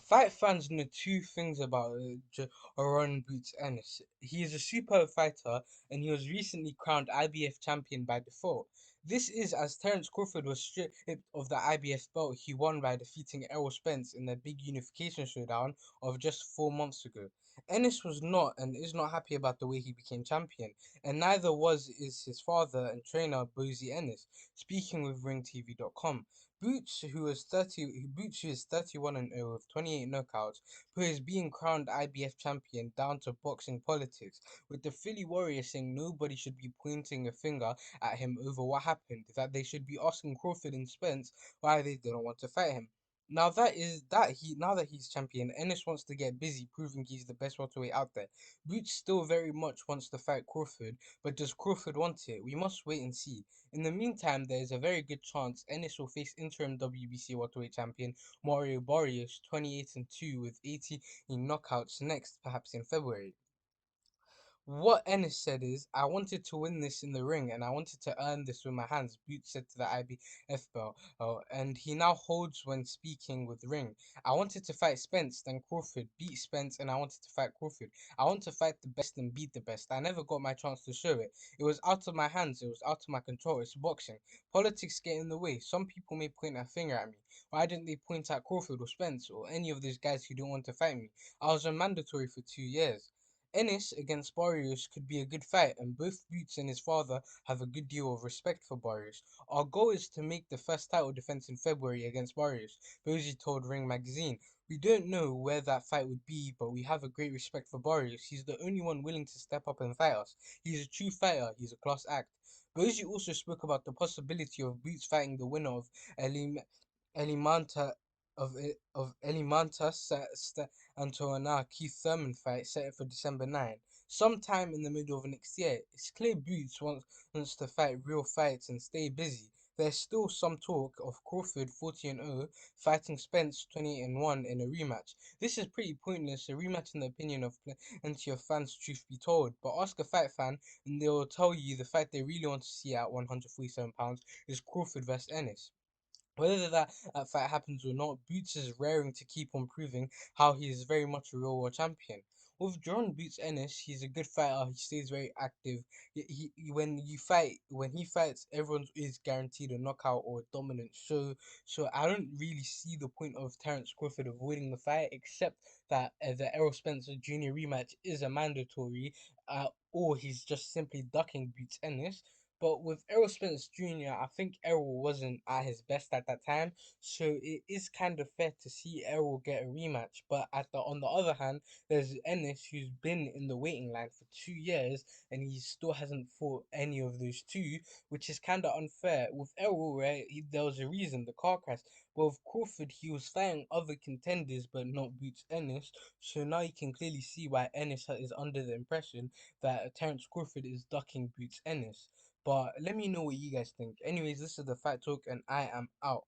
Fight fans know two things about Jaron Boots Ennis. He is a superb fighter and he was recently crowned IBF champion by default. This is as Terence Crawford was stripped of the IBF belt he won by defeating Errol Spence in the big unification showdown of just 4 months ago. Ennis was not and is not happy about the way he became champion, and neither is his father and trainer Bozy Ennis, speaking with RingTV.com. Boots, who is 31 and 0 with 28 knockouts, who is being crowned IBF champion down to boxing politics, with the Philly Warrior saying nobody should be pointing a finger at him over what happened, that they should be asking Crawford and Spence why they didn't want to fight him. Now that he's champion, Ennis wants to get busy proving he's the best welterweight out there. Boots still very much wants to fight Crawford, but does Crawford want it? We must wait and see. In the meantime, there is a very good chance Ennis will face interim WBC welterweight champion Mario Barrios, 28 and 2 with 80 in knockouts next, perhaps in February. What Ennis said is, I wanted to win this in the ring and I wanted to earn this with my hands, Boots said to the IBF belt. And he now holds when speaking with Ring. I wanted to fight Spence, then Crawford, beat Spence, and I wanted to fight Crawford. I want to fight the best and beat the best. I never got my chance to show it. It was out of my hands, it was out of my control. It's boxing. Politics get in the way. Some people may point a finger at me. Why didn't they point at Crawford or Spence or any of those guys who didn't want to fight me? I was a mandatory for 2 years. Ennis against Barrios could be a good fight, and both Boots and his father have a good deal of respect for Barrios. Our goal is to make the first title defense in February against Barrios, Bozy told Ring Magazine. We don't know where that fight would be, but we have a great respect for Barrios. He's the only one willing to step up and fight us. He's a true fighter, he's a class act. Bozy also spoke about the possibility of Boots fighting the winner of Elim Elimanta of Elimanta Antoana Keith Thurman fight set for December 9, sometime in the middle of next year. It's clear Boots wants to fight real fights and stay busy. There's still some talk of Crawford 40 and 0 fighting Spence 28 and 1 in a rematch. This is pretty pointless, a rematch in the opinion of plenty of fans, truth be told. But ask a fight fan and they'll tell you the fight they really want to see at 147 pounds is Crawford vs Ennis. Whether that fight happens or not, Boots is raring to keep on proving how he is very much a real world champion. With Jaron Boots Ennis, he's a good fighter. He stays very active. When he fights, everyone is guaranteed a knockout or a dominant. So I don't really see the point of Terence Crawford avoiding the fight, except that the Errol Spencer Jr. rematch is a mandatory, or he's just simply ducking Boots Ennis. But with Errol Spence Jr., I think Errol wasn't at his best at that time, so it is kind of fair to see Errol get a rematch. But on the other hand, there's Ennis who's been in the waiting line for 2 years and he still hasn't fought any of those two, which is kind of unfair. With Errol, right, there was a reason, the car crash. But with Crawford, he was fighting other contenders but not Boots Ennis, so now you can clearly see why Ennis is under the impression that Terence Crawford is ducking Boots Ennis. But let me know what you guys think. Anyways, this is the Fight Talk, and I am out.